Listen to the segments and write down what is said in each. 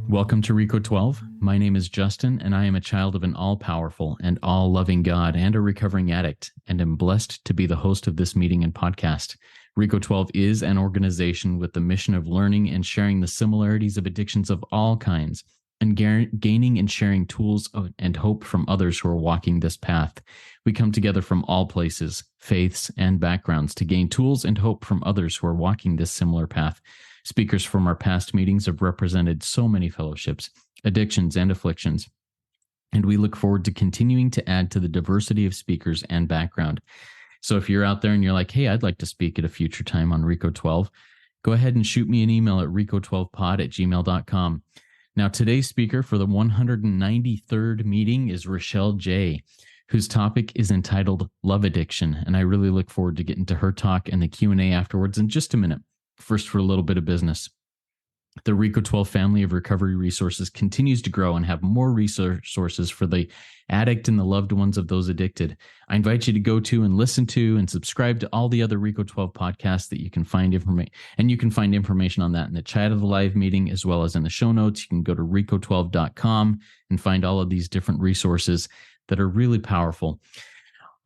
Welcome to RECO12. My name is Justin, and I am a child of an all-powerful and all-loving God and a recovering addict, and am blessed to be the host of this meeting and podcast. RECO12 is an organization with the mission of learning and sharing the similarities of addictions of all kinds, and gaining and sharing tools and hope from others who are walking this path. We come together from all places, faiths, and backgrounds to gain tools and hope from others who are walking this similar path. Speakers from our past meetings have represented so many fellowships, addictions, and afflictions, and we look forward to continuing to add to the diversity of speakers and background. So if you're out there and you're like, hey, I'd like to speak at a future time on RECO12, go ahead and shoot me an email at RECO12pod@gmail.com. Now, today's speaker for the 193rd meeting is Richelle J., whose topic is entitled Love Addiction, and I really look forward to getting to her talk and the Q&A afterwards in just a minute. First, for a little bit of business. The RECO12 family of recovery resources continues to grow and have more resources for the addict and the loved ones of those addicted. I invite you to go to and listen to and subscribe to all the other RECO12 podcasts that you can find information, and you can find information on that in the chat of the live meeting as well as in the show notes. You can go to RECO12.com and find all of these different resources that are really powerful.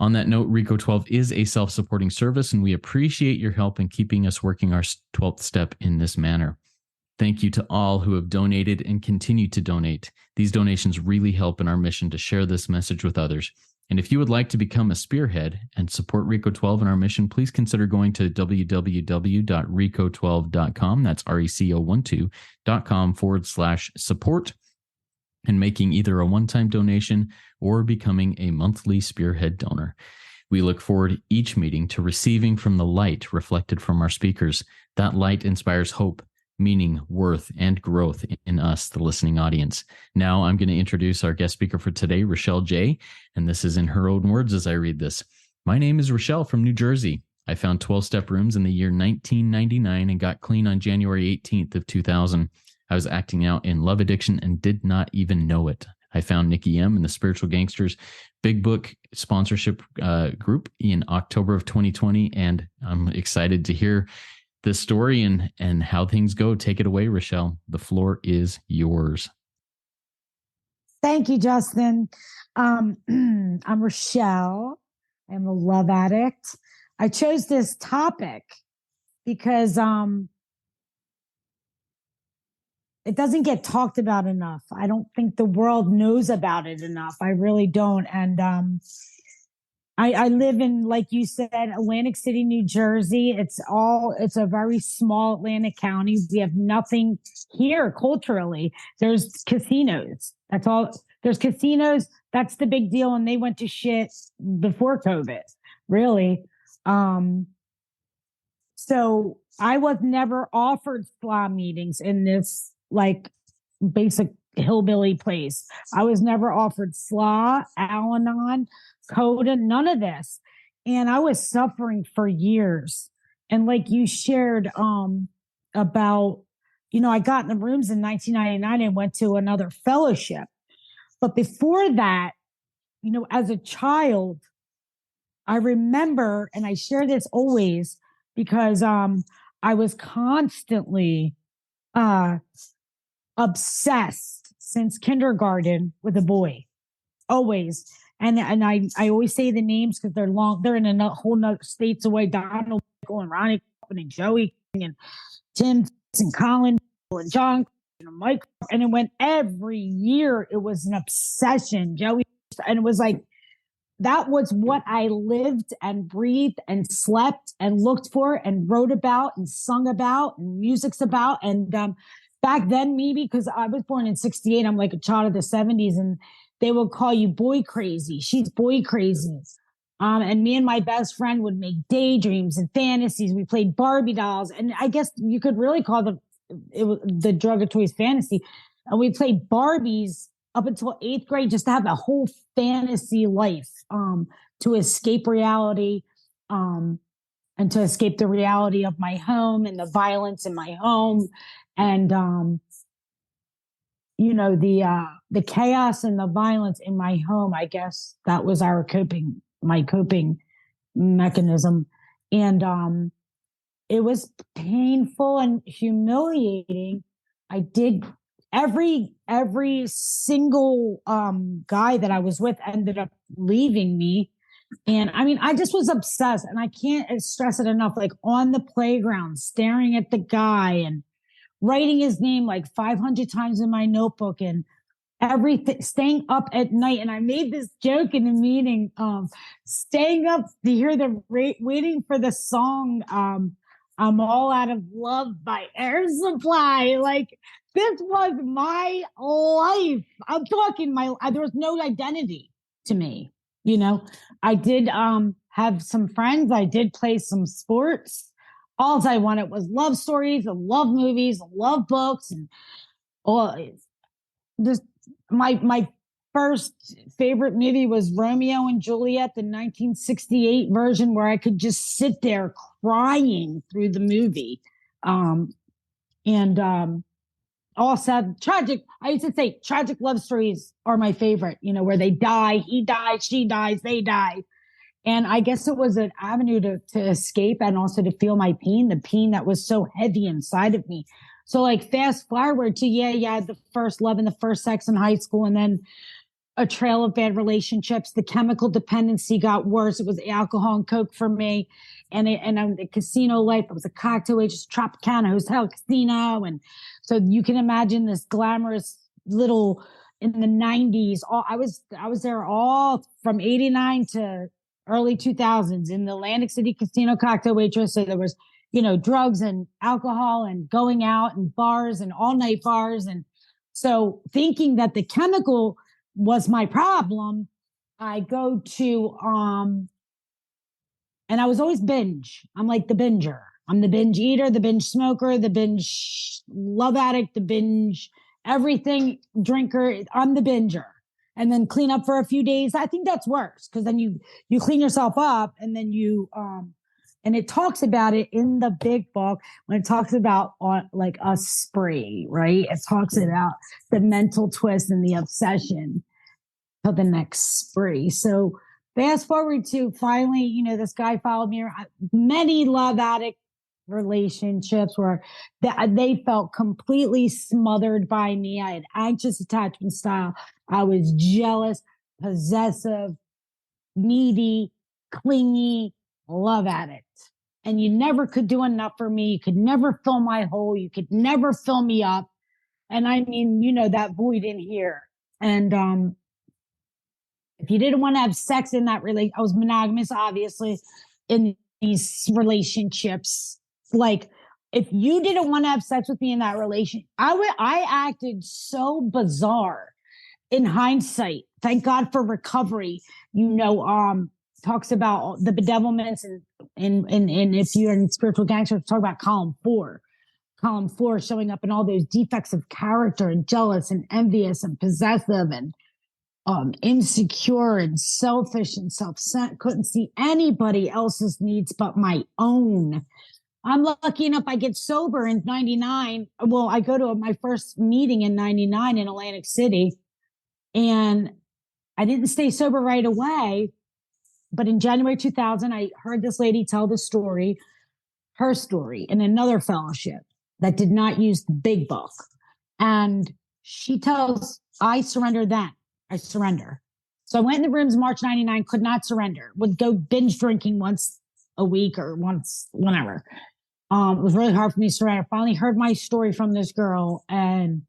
On that note, RECO12 is a self-supporting service, and we appreciate your help in keeping us working our 12th step in this manner. Thank you to all who have donated and continue to donate. These donations really help in our mission to share this message with others. And if you would like to become a spearhead and support RECO12 in our mission, please consider going to www.reco12.com. That's RECO12.com/support. And making either a one-time donation or becoming a monthly spearhead donor. We look forward each meeting to receiving from the light reflected from our speakers. That light inspires hope, meaning, worth, and growth in us, the listening audience. Now I'm going to introduce our guest speaker for today, Richelle J., and this is in her own words as I read this. My name is Richelle from New Jersey. I found 12-step rooms in the year 1999 and got clean on January 18th of 2000. I was acting out in love addiction and did not even know it. I found Nikki M and the Spiritual Gangsters Big Book sponsorship group in October of 2020, and I'm excited to hear this story and how things go. Take it away, Richelle. The floor is yours. Thank you, Justin. I'm Richelle. I'm a love addict. I chose this topic because it doesn't get talked about enough. I don't think the world knows about it enough. I really don't. And I live in, like you said, Atlantic City, New Jersey. It's a very small Atlantic County. We have nothing here culturally. There's casinos. That's all. There's casinos. That's the big deal. And they went to shit before COVID, really. So I was never offered SLA meetings in this like basic hillbilly place. I was never offered SLA, Al-Anon, CODA, none of this. And I was suffering for years. And like you shared about, I got in the rooms in 1999 and went to another fellowship. But before that, as a child, I remember, and I share this always because I was constantly obsessed since kindergarten with a boy, always. And I always say the names because they're long. They're in a whole nother states away. Donald, Michael, and Ronnie, and Joey, and Tim, and Colin, and John, and Mike. And it went every year. It was an obsession, Joey. And it was like, that was what I lived and breathed and slept and looked for and wrote about and sung about and music's about. And back then, maybe because I was born in 68, I'm like a child of the 70s, and they would call you boy crazy. She's boy crazy. And me and my best friend would make daydreams and fantasies. We played Barbie dolls. And I guess you could really call the drug of choice fantasy. And we played Barbies up until 8th grade just to have a whole fantasy life, to escape reality, and to escape the reality of my home and the violence in my home. And, the chaos and the violence in my home, I guess that was my coping mechanism. And it was painful and humiliating. I did every single guy that I was with ended up leaving me. And I mean, I just was obsessed, and I can't stress it enough. Like on the playground, staring at the guy and writing his name like 500 times in my notebook, and everything, staying up at night. And I made this joke in the meeting, staying up to hear waiting for the song, I'm All Out of Love by Air Supply. Like, this was my life. I'm talking there was no identity to me. You know, I did have some friends. I did play some sports. All I wanted was love stories and love movies and love books, and all. Just my first favorite movie was Romeo and Juliet, the 1968 version, where I could just sit there crying through the movie. All sad, tragic. I used to say tragic love stories are my favorite, you know, where they die, he dies, she dies, they die. And I guess it was an avenue to escape, and also to feel my pain, the pain that was so heavy inside of me. So like fast forward to, the first love and the first sex in high school, and then a trail of bad relationships. The chemical dependency got worse. It was alcohol and coke for me. And the casino life, it was a cocktail waitress, Tropicana Hotel Casino. And so you can imagine this glamorous little, in the 90s. I was there all from 89 to early 2000s in the Atlantic City Casino cocktail waitress. So there was, drugs and alcohol and going out and bars and all night bars. And so thinking that the chemical was my problem, I go to, and I was always binge. I'm like the binger. I'm the binge eater, the binge smoker, the binge love addict, the binge everything drinker. I'm the binger. And then clean up for a few days. I think that's worse, because then you clean yourself up, and then and it talks about it in the big book when it talks about like a spree, right? It talks about the mental twist and the obsession of the next spree. So fast forward to finally, this guy followed me around. Many love addict relationships where they felt completely smothered by me. I had anxious attachment style. I was jealous, possessive, needy, clingy, love addict. And you never could do enough for me. You could never fill my hole. You could never fill me up. And I mean, that void in here. And if you didn't want to have sex in that relationship, I was monogamous, obviously, in these relationships. Like, if you didn't want to have sex with me in that relationship, I acted so bizarre in hindsight. Thank God for recovery. Talks about the bedevilments, and if you're in spiritual gangsters, talk about column 4 showing up in all those defects of character, and jealous and envious and possessive and insecure and selfish and self-centered, couldn't see anybody else's needs but my own. I'm lucky enough I get sober in 99. Well, I go to my first meeting in 99 in Atlantic City, and I didn't stay sober right away. But in January 2000, I heard this lady tell her story in another fellowship that did not use the big book. And she tells, I surrender then. I surrender. So I went in the rooms March 99, could not surrender, would go binge drinking once a week or once, whenever. It was really hard for me to surrender. Finally heard my story from this girl and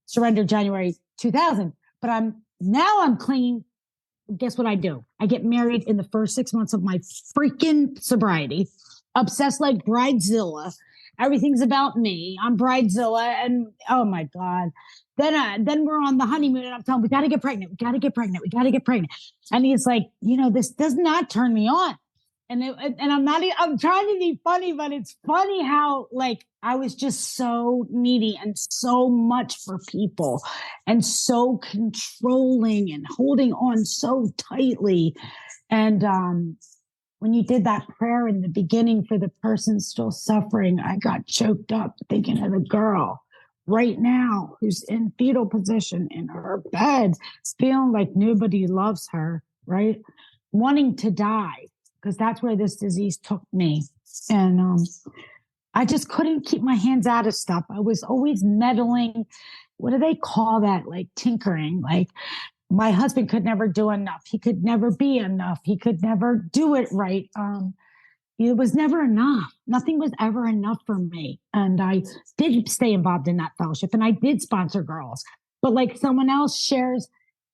surrendered January 2000. But I'm clean. Guess what I do? I get married in the first 6 months of my freaking sobriety, obsessed like Bridezilla. Everything's about me. I'm Bridezilla, and oh my God. Then we're on the honeymoon, and I'm telling him, we got to get pregnant. We got to get pregnant. We got to get pregnant. And he's like, this does not turn me on. And I'm trying to be funny, but it's funny how like I was just so needy and so much for people and so controlling and holding on so tightly. And when you did that prayer in the beginning for the person still suffering, I got choked up thinking of the girl right now who's in fetal position in her bed, feeling like nobody loves her, right? Wanting to die. because that's where this disease took me. And I just couldn't keep my hands out of stuff. I was always meddling. What do they call that? Like tinkering. Like my husband could never do enough. He could never be enough. He could never do it right. It was never enough. Nothing was ever enough for me. And I did stay involved in that fellowship, and I did sponsor girls. But like someone else shares,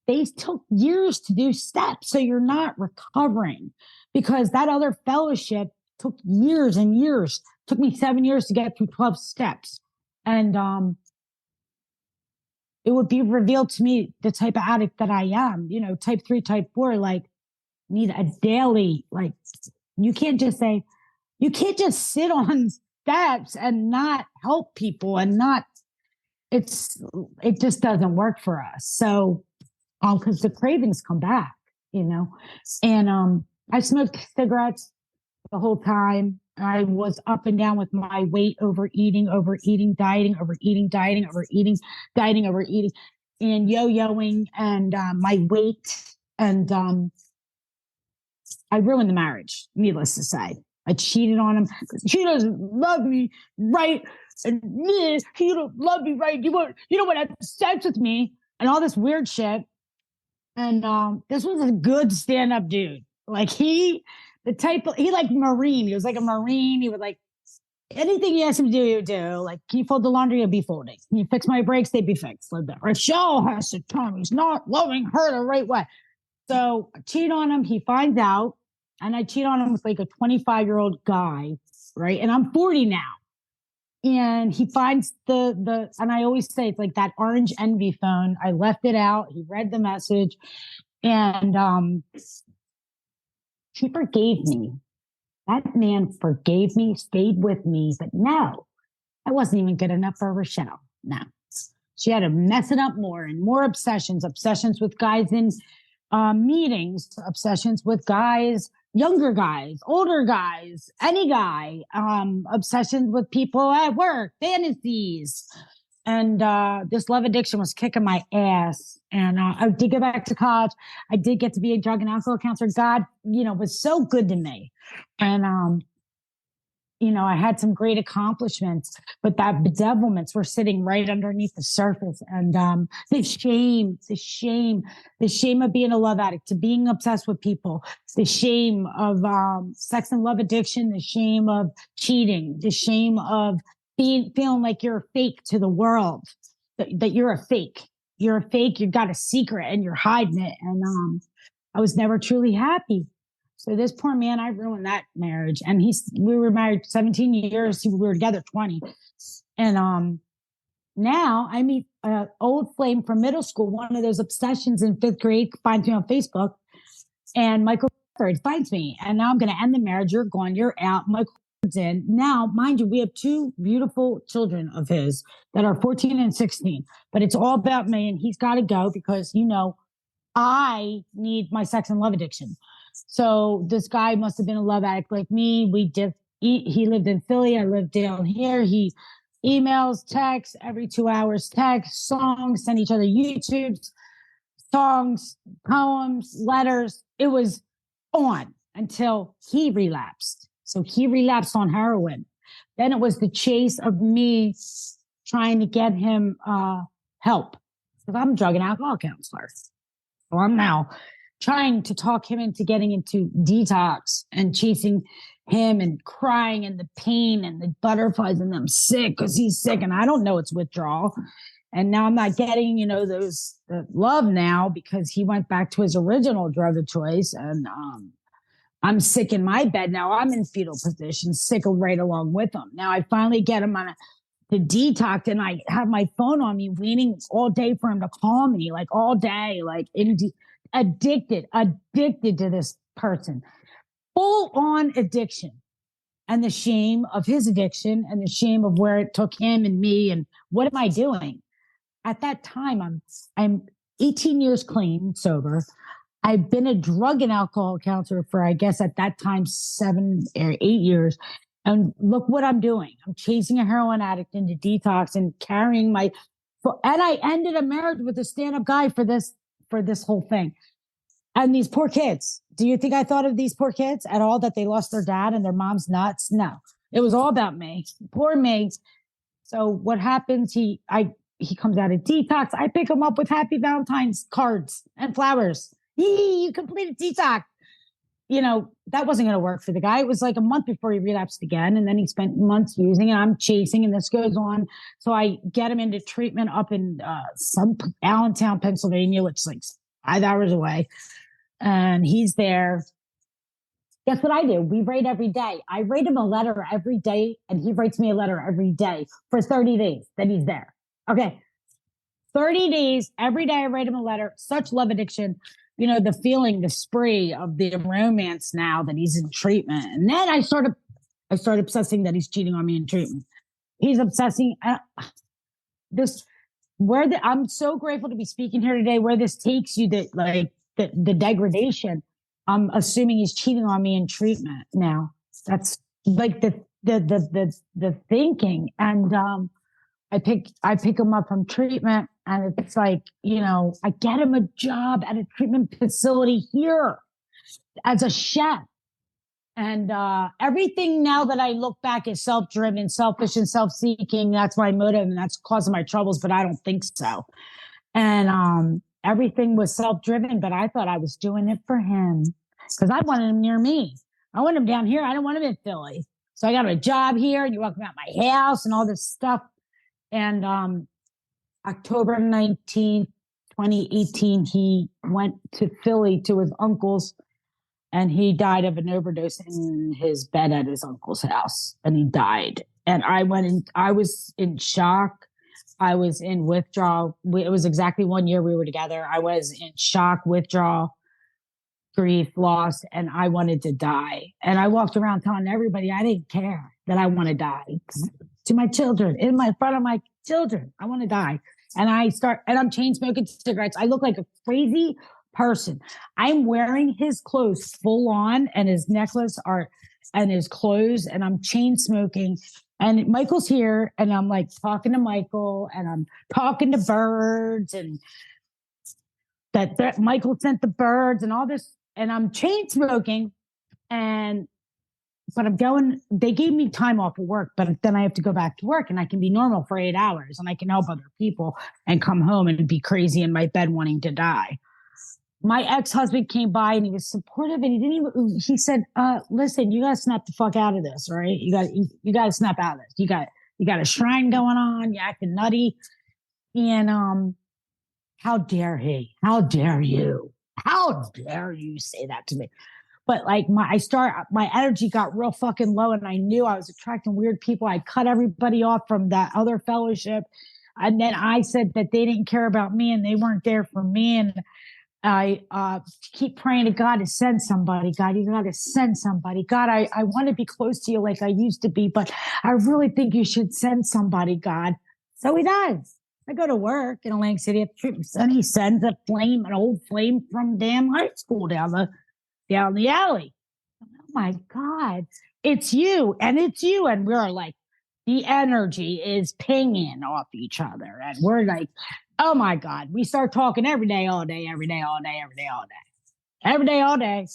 they took years to do steps. So you're not recovering, because that other fellowship took years and years. It took me 7 years to get through 12 steps. And it would be revealed to me the type of addict that I am, type 3, type 4, like need a daily, like, you can't just sit on steps and not help people and not, it just doesn't work for us. So, because the cravings come back, and I smoked cigarettes the whole time. I was up and down with my weight, overeating, dieting, and yo-yoing, and my weight. And I ruined the marriage, needless to say. I cheated on him. He doesn't love me right. And he don't love me right. You don't want to have sex with me and all this weird shit. And this was a good stand-up dude. Like he like Marine. He was like a Marine. He would like anything you asked him to do, he would do. Like, can you fold the laundry? He'd be folding. Can you fix my brakes? They'd be fixed. Like that. Richelle has to tell me he's not loving her the right way. So I cheat on him. He finds out, and I cheat on him with like a 25-year-old guy, right? And I'm 40 now. And he finds and I always say it's like that orange envy phone. I left it out. He read the message, and he forgave me. That man forgave me, stayed with me, but no, I wasn't even good enough for Richelle. No, she had to mess it up more and more obsessions with guys in meetings, obsessions with guys, younger guys, older guys, any guy, obsessions with people at work, fantasies. And this love addiction was kicking my ass. And I did go back to college. I did get to be a drug and alcohol counselor. God, was so good to me. And, I had some great accomplishments, but that bedevilments were sitting right underneath the surface. And the shame of being a love addict, to being obsessed with people, the shame of sex and love addiction, the shame of cheating, the shame of feeling like you're a fake to the world, that you're a fake. You're a fake. You've got a secret and you're hiding it. And I was never truly happy. So this poor man, I ruined that marriage. And we were married 17 years. We were together 20. And now I meet an old flame from middle school, one of those obsessions in 5th grade, finds me on Facebook. And Michael finds me. And now I'm going to end the marriage. You're gone. You're out. Michael in. Now, mind you, we have 2 beautiful children of his that are 14 and 16. But it's all about me. And he's got to go because, I need my sex and love addiction. So this guy must have been a love addict like me. He lived in Philly. I lived down here. He emails, texts, every 2 hours, text, songs, send each other YouTubes, songs, poems, letters. It was on until he relapsed. So he relapsed on heroin. Then it was the chase of me trying to get him help. Because I'm a drug and alcohol counselor. So I'm now trying to talk him into getting into detox and chasing him and crying and the pain and the butterflies and I'm sick because he's sick and I don't know it's withdrawal. And now I'm not getting, the love now because he went back to his original drug of choice. And I'm sick in my bed now. I'm in fetal position, sick right along with him. Now I finally get him on the detox and I have my phone on me waiting all day for him to call me, like all day, like addicted to this person, full on addiction, and the shame of his addiction and the shame of where it took him and me. And what am I doing? At that time, I'm 18 years clean, sober. I've been a drug and alcohol counselor for, I guess at that time, 7 or 8 years. And look what I'm doing. I'm chasing a heroin addict into detox and carrying and I ended a marriage with a stand-up guy for this whole thing. And these poor kids. Do you think I thought of these poor kids at all, that they lost their dad and their mom's nuts? No, it was all about me. Poor me. So what happens? He comes out of detox. I pick him up with happy Valentine's cards and flowers. Yee, you completed detox. You know, that wasn't going to work for the guy. It was like a month before he relapsed again. And then he spent months using it. I'm chasing, and this goes on. So I get him into treatment up in some Allentown, Pennsylvania, which is like 5 hours away. And he's there. Guess what I do? We write every day. I write him a letter every day, and he writes me a letter every day for 30 days that he's there. Okay. 30 days, every day I write him a letter. Such love addiction. You know, the feeling, the spree of the romance now that he's in treatment. And then I start obsessing that he's cheating on me in treatment. He's obsessing. I'm so grateful to be speaking here today, where this takes you, that like the degradation. I'm assuming he's cheating on me in treatment now. That's like the thinking. And I pick him up from treatment, and it's like, you know, I get him a job at a treatment facility here as a chef. And everything now that I look back is self-driven, selfish, and self-seeking. That's my motive, and that's causing my troubles, but I don't think so. And everything was self-driven, but I thought I was doing it for him because I wanted him near me. I want him down here. I don't want him in Philly. So I got him a job here, and you welcome out my house and all this stuff. And October 19th, 2018, he went to Philly to his uncle's, and he died of an overdose in his bed at his uncle's house, and he died. And I was in shock. I was in withdrawal. It was exactly 1 year we were together. I was in shock, withdrawal, grief, loss, and I wanted to die. And I walked around telling everybody I didn't care, that I want to die. To my children, in front of my children, I want to die. And I'm chain smoking cigarettes. I look like a crazy person. I'm wearing his clothes full on, and his necklace and his clothes, and I'm chain smoking. And Michael's here, and I'm like talking to Michael, and I'm talking to birds, and that Michael sent the birds and all this, and I'm chain smoking. But they gave me time off of work, but then I have to go back to work, and I can be normal for 8 hours, and I can help other people and come home and be crazy in my bed wanting to die. My ex-husband came by, and he was supportive, and he said, listen, you got to snap the fuck out of this, right? You got to snap out of this. You got a shrine going on. You're acting nutty. And, how dare he? How dare you? How dare you say that to me? But like my energy got real fucking low, and I knew I was attracting weird people. I cut everybody off from that other fellowship. And then I said that they didn't care about me, and they weren't there for me. And I keep praying to God to send somebody. God, you got to send somebody. God, I want to be close to you like I used to be, but I really think you should send somebody, God. So he does. I go to work in Atlantic City at the treatment center. He sends an old flame from damn high school down the alley. Oh my God, it's you. And we're like, the energy is pinging off each other. And we're like, oh my God, we start talking every day, all day, every day, all day, every day, all day, every day, all day.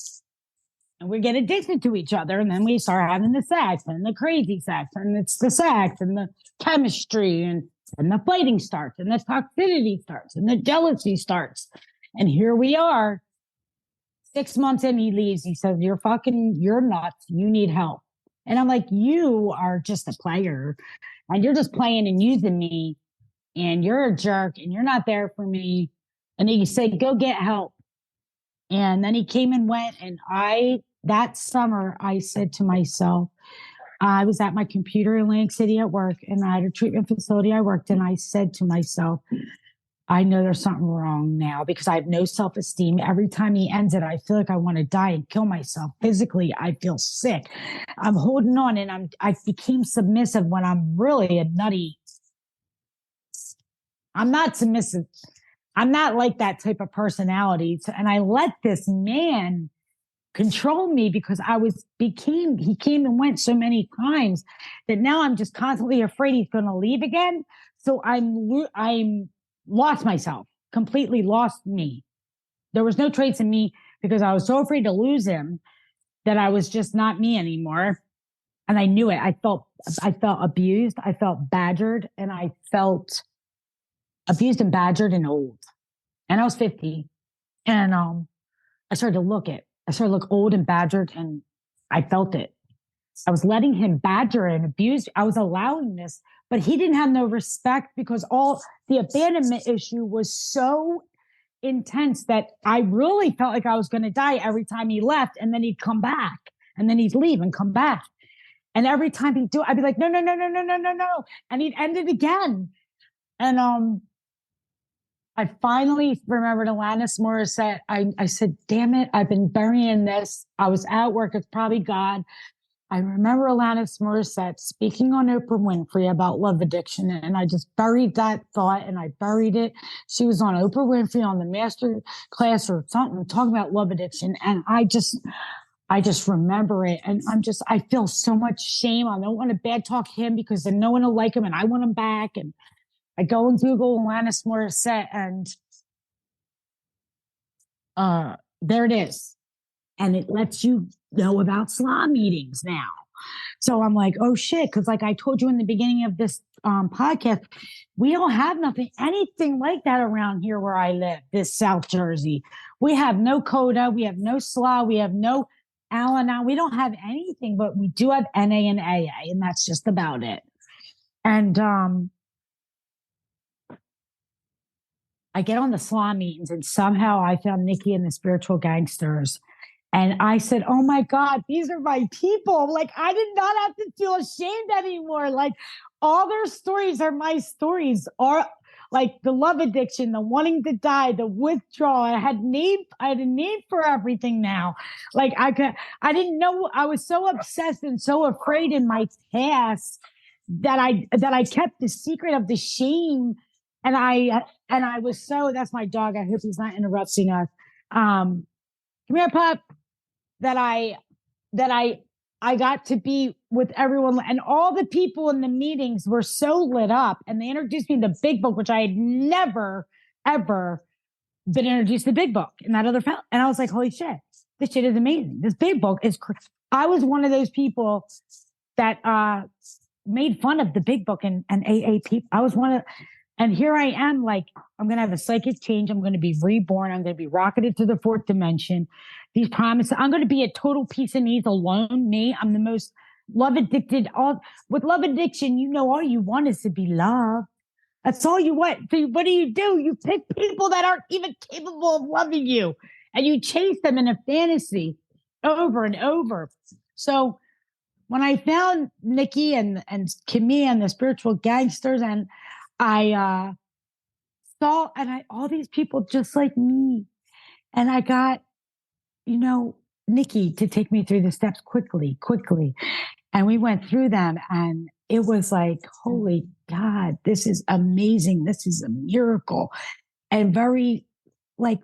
And we get addicted to each other. And then we start having the sex and the crazy sex, and it's the sex and the chemistry, and the fighting starts, and the toxicity starts, and the jealousy starts. And here we are. 6 months in, he leaves. He says, you're nuts. You need help. And I'm like, you are just a player, and you're just playing and using me, and you're a jerk, and you're not there for me. And he said, go get help. And then he came and went. And that summer, I said to myself, I was at my computer in Atlantic City at work, and I had a treatment facility I worked in. I said to myself, I know there's something wrong now, because I have no self-esteem. Every time he ends it, I feel like I want to die and kill myself. Physically, I feel sick. I'm holding on, and I became submissive when I'm really a nutty. I'm not submissive. I'm not like that type of personality. And I let this man control me, because he came and went so many times that now I'm just constantly afraid he's going to leave again. So I'm lost myself, completely lost me. There was no trace in me because I was so afraid to lose him that I was just not me anymore. And I knew it. I felt abused. I felt badgered, and I felt abused and badgered and old. And I was 50. And I started to look old and badgered, and I felt it. I was letting him badger and abuse. I was allowing this, but he didn't have no respect because all the abandonment issue was so intense that I really felt like I was going to die every time he left, and then he'd come back, and then he'd leave and come back. And every time he'd do it, I'd be like, no, no, no, no, no, no, no, no. And he'd end it again. And I finally remembered Alanis Morissette. I said, damn it, I've been burying this. I was at work. It's probably God. I remember Alanis Morissette speaking on Oprah Winfrey about love addiction. And I just buried that thought, and I buried it. She was on Oprah Winfrey on the master class or something talking about love addiction. And I just remember it. And I feel so much shame. I don't want to bad talk him because then no one will like him and I want him back. And I go and Google Alanis Morissette, and there it is. And it lets you know about SLA meetings now. So I'm like, oh shit. Cause like I told you in the beginning of this podcast, we don't have anything like that around here where I live, this South Jersey. We have no CODA. We have no SLA. We have no Al-Anon. We don't have anything, but we do have NA and AA, and that's just about it. And I get on the SLA meetings, and somehow I found Nikki and the spiritual gangsters. And I said, oh my God, these are my people. Like, I did not have to feel ashamed anymore. Like, all their stories are my stories. Or like the love addiction, the wanting to die, the withdrawal. I had a name for everything now. Like I didn't know. I was so obsessed and so afraid in my past that I kept the secret of the shame. And I was so, that's my dog. I hope he's not interrupting us. Come here, pup. That I got to be with everyone, and all the people in the meetings were so lit up, and they introduced me to the Big Book, which I had never, ever been introduced to the Big Book and that other fellow. And I was like, holy shit, this shit is amazing. This Big Book is I was one of those people that made fun of the Big Book and AA people. I was one of, and here I am, like, I'm going to have a psychic change. I'm going to be reborn. I'm going to be rocketed to the fourth dimension. These promises, I'm going to be a total piece of needs alone. Me, I'm the most love addicted. With love addiction, you know, all you want is to be loved. That's all you want. So what do? You pick people that aren't even capable of loving you, and you chase them in a fantasy over and over. So when I found Nikki and Kimmy and the spiritual gangsters, and I saw, all these people just like me, and I got, Nikki to take me through the steps quickly. And we went through them, and it was like, holy God, this is amazing. This is a miracle. And very, like,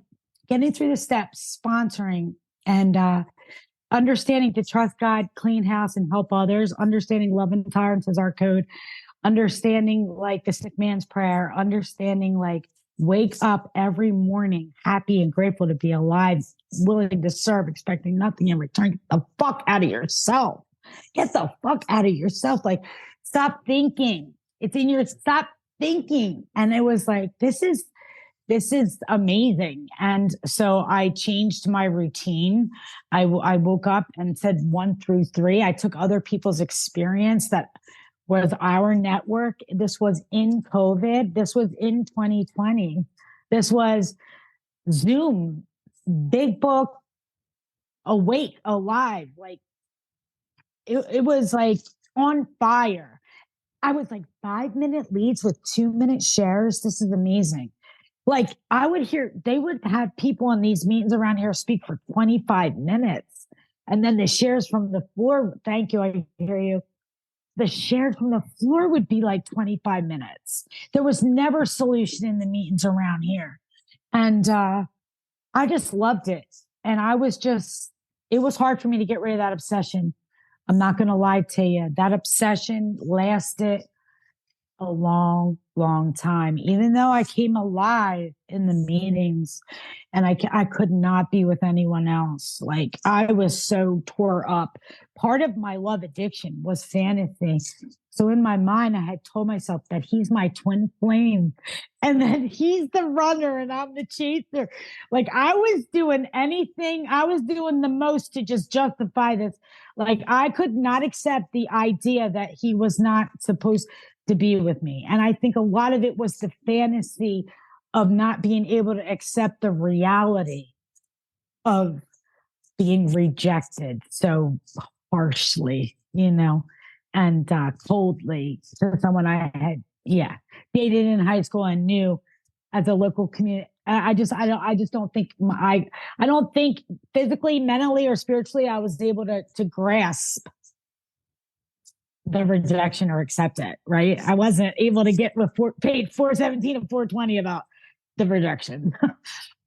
getting through the steps, sponsoring, and understanding to trust God, clean house, and help others, understanding love and tolerance is our code, understanding like the sick man's prayer, understanding like wake up every morning happy and grateful to be alive, willing to serve, expecting nothing in return. Get the fuck out of yourself. Get the fuck out of yourself. Like, stop thinking. It's in your, stop thinking. And it was like, this is amazing. And so I changed my routine. I woke up and said 1 through 3. I took other people's experience that was our network. This was in COVID. This was in 2020. This was Zoom, Big Book, awake, alive. Like, it was like on fire. I was like 5-minute leads with 2-minute shares. This is amazing. Like, they would have people in these meetings around here speak for 25 minutes. And then the shares from the floor, thank you, I hear you. The shares from the floor would be like 25 minutes. There was never solution in the meetings around here. And I just loved it. And it was hard for me to get rid of that obsession. I'm not going to lie to you. That obsession lasted a long, long time, even though I came alive in the meetings and I could not be with anyone else. Like I was so tore up. Part of my love addiction was fantasy. So in my mind, I had told myself that he's my twin flame and that he's the runner and I'm the chaser. Like I was doing anything, I was doing the most to just justify this. Like I could not accept the idea that he was not supposed to be with me. And I think a lot of it was the fantasy of not being able to accept the reality of being rejected so harshly, and coldly to someone I had, dated in high school and knew as a local community. I just don't think I don't think physically, mentally, or spiritually I was able to grasp the rejection or accept it. Right? I wasn't able to get paid $417 and $420 about the rejection.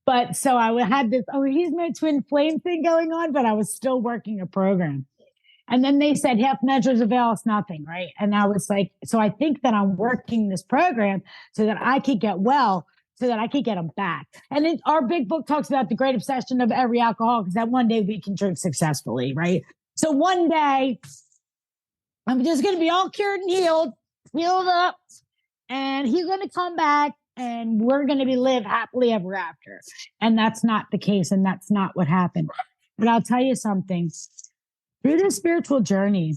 But so I had this, he's my twin flame thing going on, but I was still working a program. And then they said, half measures avail us nothing, right? And I was like, so I think that I'm working this program so that I could get well, so that I could get them back. And then our big book talks about the great obsession of every alcoholic is that one day we can drink successfully, right? So one day I'm just going to be all cured and healed up, and he's going to come back and we're going to live happily ever after. And that's not the case. And that's not what happened. But I'll tell you something. Through the spiritual journey,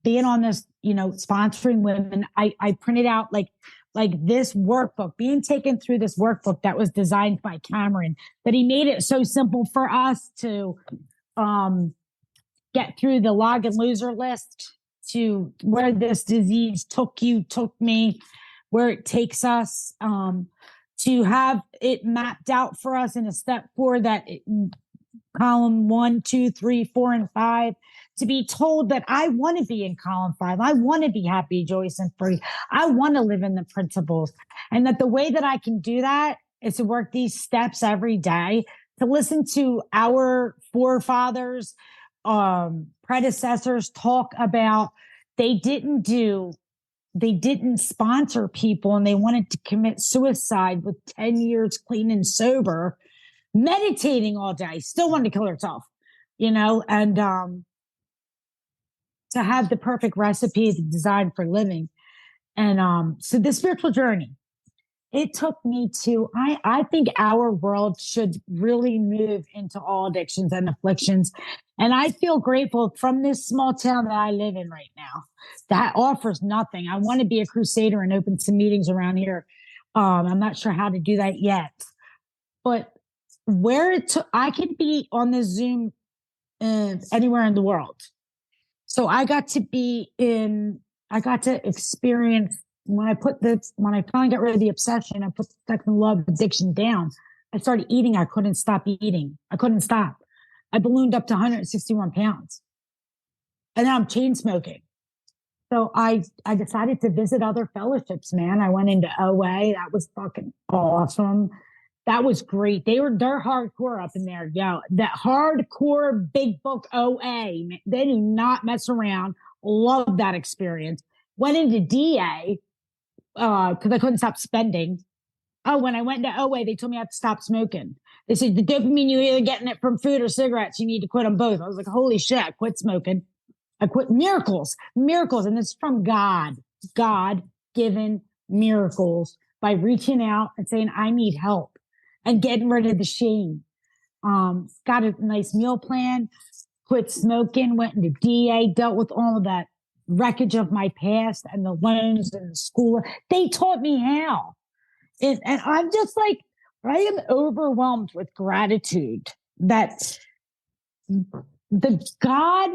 being on this, sponsoring women, I printed out like this workbook, being taken through this workbook that was designed by Cameron, that he made it so simple for us to get through the log and loser list to where this disease took me, where it takes us, to have it mapped out for us in a step 4 that column 1, 2, 3, 4, and 5, to be told that I want to be in column 5. I want to be happy, joyous, and free. I want to live in the principles. And that the way that I can do that is to work these steps every day, to listen to our forefathers, predecessors talk about they didn't sponsor people and they wanted to commit suicide with 10 years clean and sober, meditating all day, still wanted to kill herself, and to have the perfect recipe designed for living. And so the spiritual journey, it took me to, I think our world should really move into all addictions and afflictions. And I feel grateful from this small town that I live in right now that offers nothing. I want to be a crusader and open some meetings around here. I'm not sure how to do that yet, but I could be on the Zoom anywhere in the world. So I got to experience when I finally got rid of the obsession, I put the sex and love addiction down. I started eating. I couldn't stop eating. I couldn't stop. I ballooned up to 161 pounds. And now I'm chain smoking. So I decided to visit other fellowships, man. I went into OA. That was fucking awesome. That was great. They're hardcore up in there. Yo, that hardcore big book OA, they do not mess around. Love that experience. Went into DA because I couldn't stop spending. Oh, when I went into OA, they told me I had to stop smoking. They said, the dopamine, you're either getting it from food or cigarettes. You need to quit them both. I was like, holy shit, I quit smoking. I quit miracles. And it's from God given miracles by reaching out and saying, I need help and getting rid of the shame. Got a nice meal plan, quit smoking, went into DA, dealt with all of that wreckage of my past and the loans and the school. They taught me how. And I'm just like, I am overwhelmed with gratitude that the God,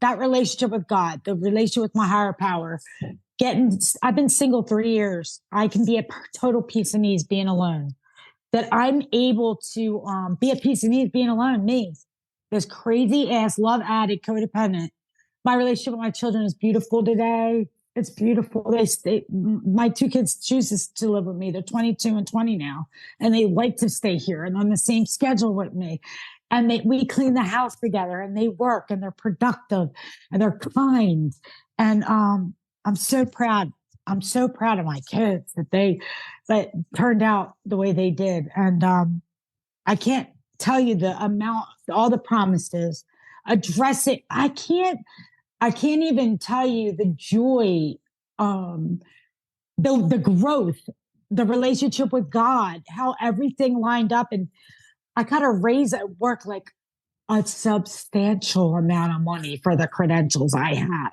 that relationship with God, the relationship with my higher power, I've been single 3 years. I can be at total peace and ease being alone. That I'm able to be at peace and ease being alone. Me, this crazy ass love addict, codependent. My relationship with my children is beautiful today. It's beautiful. My 2 kids chooses to live with me. They're 22 and 20 now, and they like to stay here and on the same schedule with me. and we clean the house together, and they work, and they're productive, and they're kind. And I'm so proud. I'm so proud of my kids that turned out the way they did. And I can't tell you the amount, all the promises, address it. I can't even tell you the joy, the growth, the relationship with God, how everything lined up. And I got a raise at work, like a substantial amount of money for the credentials I have.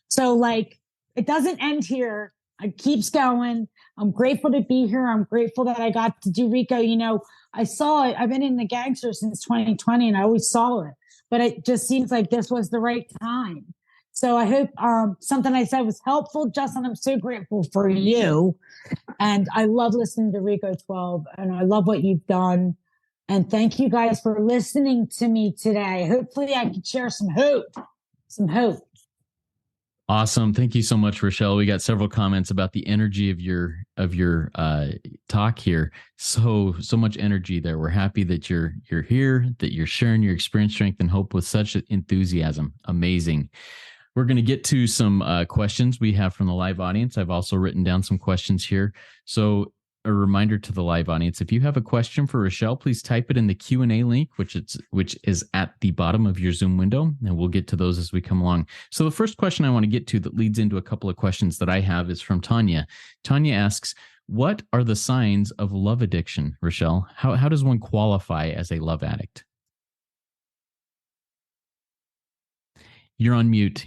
So like, it doesn't end here. It keeps going. I'm grateful to be here. I'm grateful that I got to do RECO. You know, I saw it. I've been in the gangsters since 2020, and I always saw it, but it just seems like this was the right time. So I hope something I said was helpful. Justin, I'm so grateful for you. And I love listening to RECO12, and I love what you've done. And thank you guys for listening to me today. Hopefully I can share some hope. Some hope. Awesome. Thank you so much, Richelle. We got several comments about the energy of your talk here. So much energy there. We're happy that you're here, that you're sharing your experience, strength, and hope with such enthusiasm. Amazing. We're going to get to some questions we have from the live audience. I've also written down some questions here. So a reminder to the live audience, if you have a question for Richelle, please type it in the Q&A link, which is at the bottom of your Zoom window, and we'll get to those as we come along. So the first question I want to get to that leads into a couple of questions that I have is from Tanya. Tanya asks, what are the signs of love addiction, Richelle? How does one qualify as a love addict? You're on mute.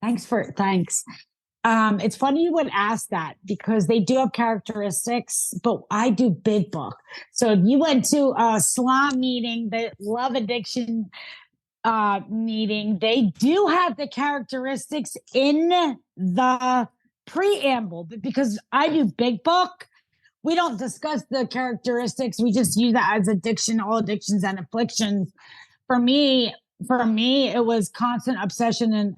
Thanks. It's funny you would ask that, because they do have characteristics, but I do big book. So if you went to a SLAM meeting, the love addiction meeting, they do have the characteristics in the preamble, but because I do big book, we don't discuss the characteristics. We just use that as addiction, all addictions and afflictions. For me, it was constant obsession and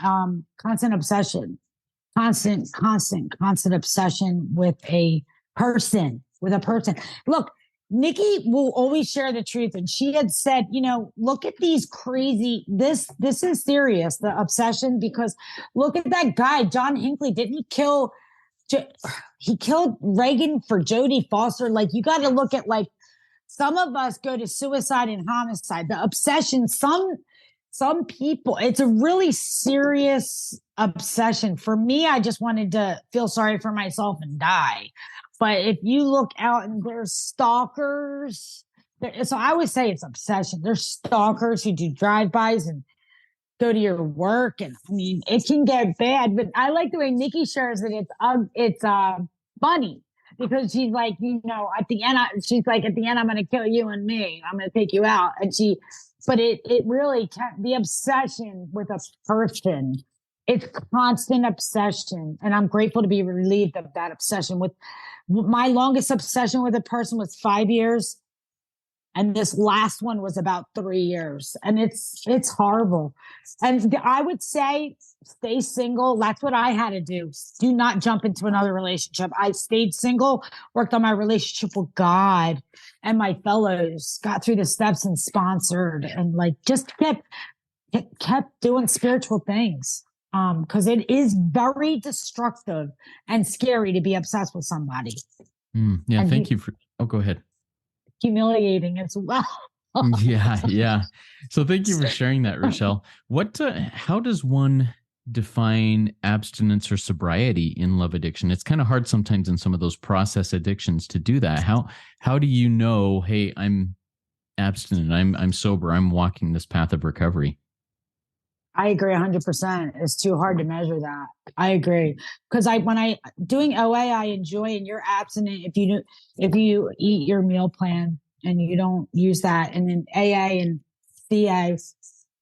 constant obsession with a person, Look, Nikki will always share the truth. And she had said, look at these crazy, this is serious, the obsession, because look at that guy, John Hinckley. Didn't he killed Reagan for Jodie Foster? Like, you got to look at, like, some of us go to suicide and homicide, the obsession, some people, it's a really serious obsession. For me, I just wanted to feel sorry for myself and die. But if you look out and there's stalkers, so I would say it's obsession. There's stalkers who do drive-bys and go to your work. And I mean, it can get bad, but I like the way Nikki shares it. It's funny, because she's like, at the end, I'm going to kill you and me. I'm going to take you out. But it really, the obsession with a person, it's constant obsession. And I'm grateful to be relieved of that obsession. With my longest obsession with a person was 5 years. And this last one was about 3 years. And it's horrible. And I would say stay single. That's what I had to do. Do not jump into another relationship. I stayed single, worked on my relationship with God and my fellows, got through the steps and sponsored, and like just kept doing spiritual things. Because it is very destructive and scary to be obsessed with somebody. Thank you for, go ahead. Humiliating as well. Yeah. So thank you for sharing that, Richelle. How does one define abstinence or sobriety in love addiction? It's kind of hard sometimes in some of those process addictions to do that. How do you know, hey, I'm abstinent, I'm sober, I'm walking this path of recovery? I agree 100%. It's too hard to measure that. I agree. Because when I doing OA, I enjoy, and you're abstinent if you eat your meal plan and you don't use that. And then AA and CA,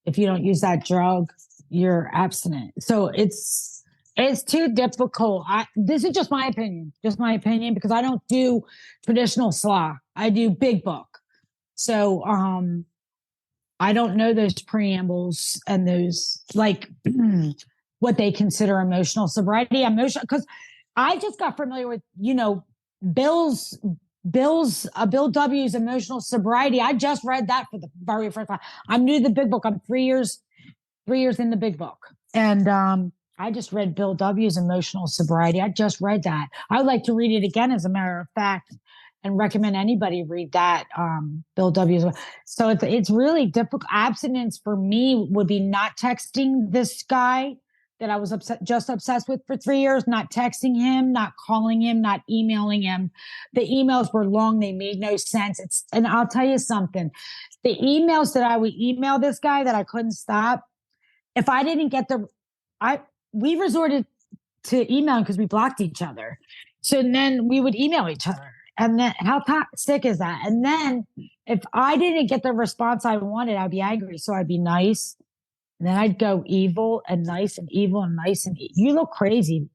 if you don't use that drug, you're abstinent. So it's too difficult. This is just my opinion, because I don't do traditional SLA. I do big book. So, I don't know those preambles and those, like, what they consider emotional sobriety. Because I just got familiar with, Bill's Bill W's Emotional Sobriety. I just read that for the very first time. I'm new to the big book. I'm 3 years in the big book. And I just read Bill W's Emotional Sobriety. I just read that. I would like to read it again, as a matter of fact, and recommend anybody read that. Bill W's. So it's really difficult. Abstinence for me would be not texting this guy that I was obsessed with for 3 years, not texting him, not calling him, not emailing him. The emails were long. They made no sense. And I'll tell you something, the emails that I would email this guy that I couldn't stop, if I didn't get we resorted to emailing because we blocked each other. So then we would email each other. And then how sick is that? And then if I didn't get the response I wanted, I'd be angry. So I'd be nice. And then I'd go evil and nice and evil and nice. And you look crazy.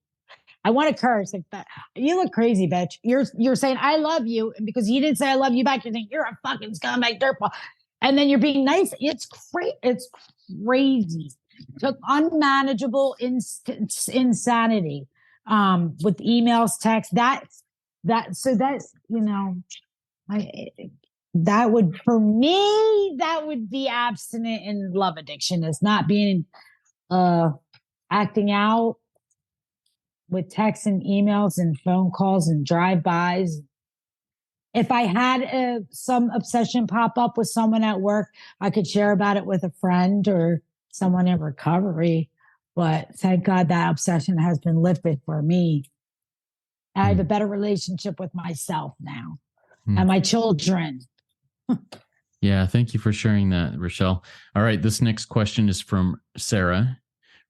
I want to curse. Like that. You look crazy, bitch. You're saying, I love you. And because you didn't say I love you back, you're saying, you're a fucking scumbag dirtball. And then you're being nice. It's crazy. It's crazy. Took unmanageable insanity with emails, text. That would, for me, that would be abstinent in love addiction, is not being acting out with texts and emails and phone calls and drive-bys. If I had some obsession pop up with someone at work, I could share about it with a friend or someone in recovery. But thank God that obsession has been lifted for me. I have a better relationship with myself now and my children. Yeah, thank you for sharing that, Richelle. All right, this next question is from Sarah.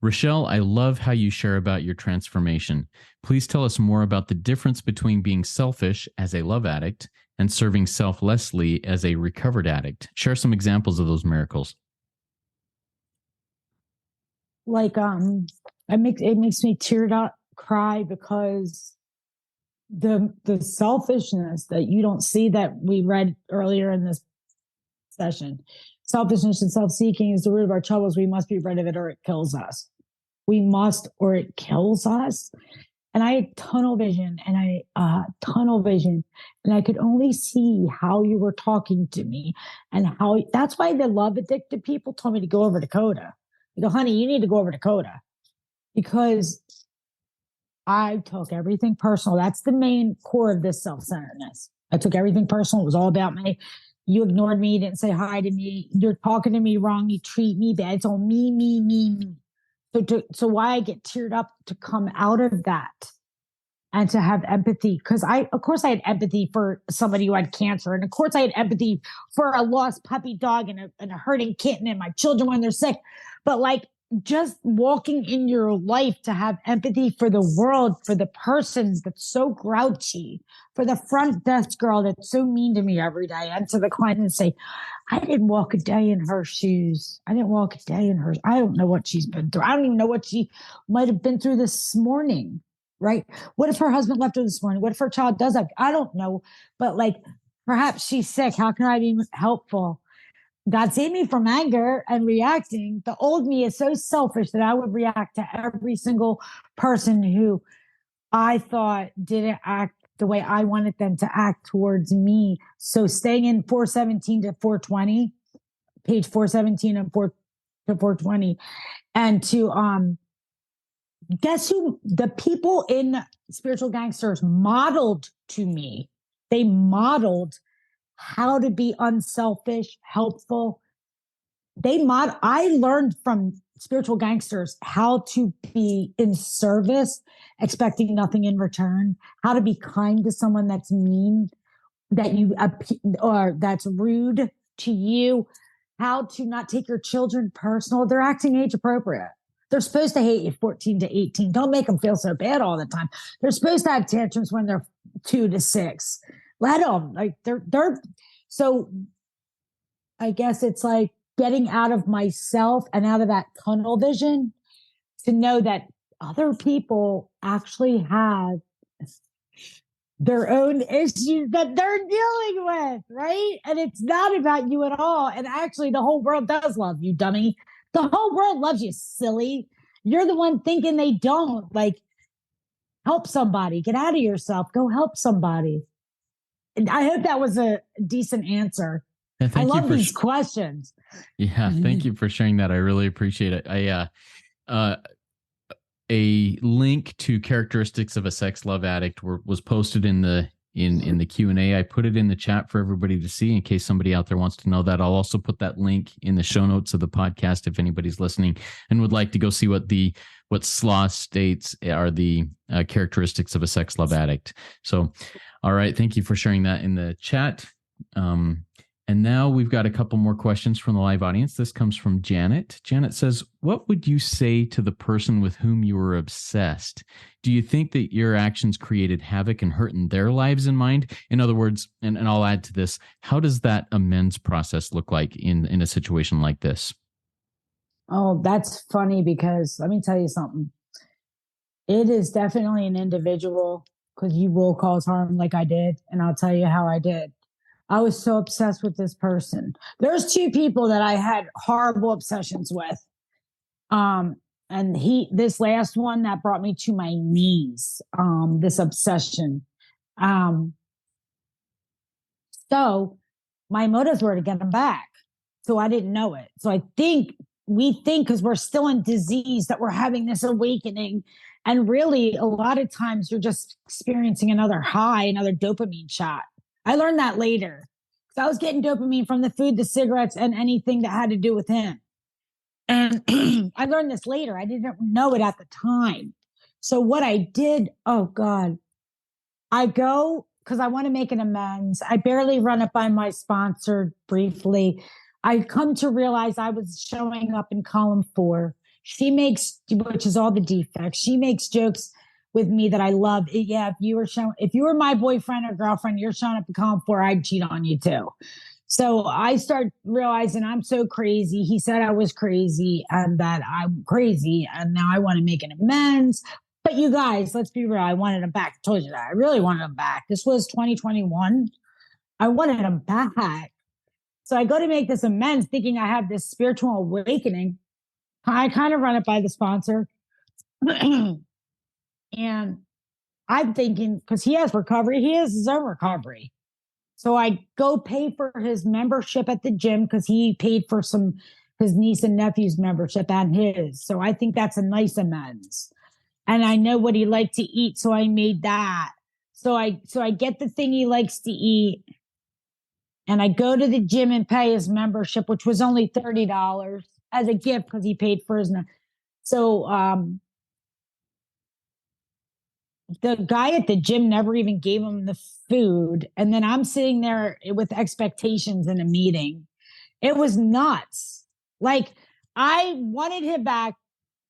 Richelle, I love how you share about your transformation. Please tell us more about the difference between being selfish as a love addict and serving selflessly as a recovered addict. Share some examples of those miracles. Like, it makes me teared up, cry, because the selfishness that you don't see, that we read earlier in this session. Selfishness and self-seeking is the root of our troubles. We must be rid of it or it kills us. We must, or it kills us. And I had tunnel vision, and I could only see how you were talking to me, and that's why the love addicted people told me to go over to Coda. You go, honey, you need to go over to Coda, because I took everything personal. That's the main core of this self-centeredness. I took everything personal. It was all about me. You ignored me. You didn't say hi to me. You're talking to me wrong. You treat me bad. It's all me, me, me, me. So why I get teared up to come out of that and to have empathy, because of course I had empathy for somebody who had cancer, and of course I had empathy for a lost puppy dog and a hurting kitten and my children when they're sick. But like, just walking in your life to have empathy for the world, for the person that's so grouchy, for the front desk girl that's so mean to me every day, and to the client and say, I didn't walk a day in her shoes. I didn't walk a day in hers. I don't know what she's been through. I don't even know what she might have been through this morning, right? What if her husband left her this morning? What if her child does that? I don't know. But like, perhaps she's sick. How can I be helpful? God saved me from anger and reacting. The old me is so selfish that I would react to every single person who I thought didn't act the way I wanted them to act towards me. So staying in 417 to 420, page 417 and 4 to 420, and to guess who the people in Spiritual Gangsters modeled to me. They modeled how to be unselfish, helpful. I learned from Spiritual Gangsters how to be in service, expecting nothing in return, how to be kind to someone that's mean, or that's rude to you, how to not take your children personal. They're acting age appropriate. They're supposed to hate you 14 to 18. Don't make them feel so bad all the time. They're supposed to have tantrums when they're 2 to 6. Let them, like, they're so I guess it's like getting out of myself and out of that tunnel vision to know that other people actually have their own issues that they're dealing with, right? And it's not about you at all. And actually, the whole world does love you, dummy. The whole world loves you, silly. You're the one thinking they don't. Like, help somebody. Get out of yourself. Go help somebody. I hope that was a decent answer. Yeah, I thank you love for these questions. yeah, thank you for sharing that. I really appreciate it. Uh a link to characteristics of a sex love addict was posted in the Q&A. I put it in the chat for everybody to see in case somebody out there wants to know that. I'll also put that link in the show notes of the podcast if anybody's listening and would like to go see what Slaw states are the characteristics of a sex love addict. So, all right, thank you for sharing that in the chat. And now we've got a couple more questions from the live audience. This comes from Janet. Janet says, what would you say to the person with whom you were obsessed? Do you think that your actions created havoc and hurt in their lives in mind? In other words, and I'll add to this, how does that amends process look like in a situation like this? Oh, that's funny because let me tell you something. It is definitely an individual because you will cause harm like I did. And I'll tell you how I did. I was so obsessed with this person. There's two people that I had horrible obsessions with. And this last one that brought me to my knees, this obsession. So my motives were to get him back. So I didn't know it. So we think because we're still in disease that we're having this awakening. And really, a lot of times you're just experiencing another high, another dopamine shot. I learned that later. So I was getting dopamine from the food, the cigarettes, and anything that had to do with him. And I learned this later. I didn't know it at the time. So what I did, oh God, I go because I want to make an amends. I barely run it by my sponsor briefly. I come to realize I was showing up in column 4. She makes, which is all the defects. She makes jokes with me that I love. Yeah, if you were my boyfriend or girlfriend, you're showing up in column 4, I'd cheat on you too. So I start realizing I'm so crazy. He said I was crazy and that I'm crazy. And now I want to make an amends. But you guys, let's be real. I wanted him back. I told you that. I really wanted him back. This was 2021. I wanted him back. So I go to make this amends thinking I have this spiritual awakening. I kind of run it by the sponsor. And I'm thinking, because he has recovery, he has his own recovery. So I go pay for his membership at the gym because he paid for his niece and nephew's membership and his. So I think that's a nice amends. And I know what he liked to eat, so I made that. So I get the thing he likes to eat, and I go to the gym and pay his membership, which was only $30 as a gift because he paid for his. So the guy at the gym never even gave him the food, and then I'm sitting there with expectations in a meeting. It was nuts. Like I wanted him back.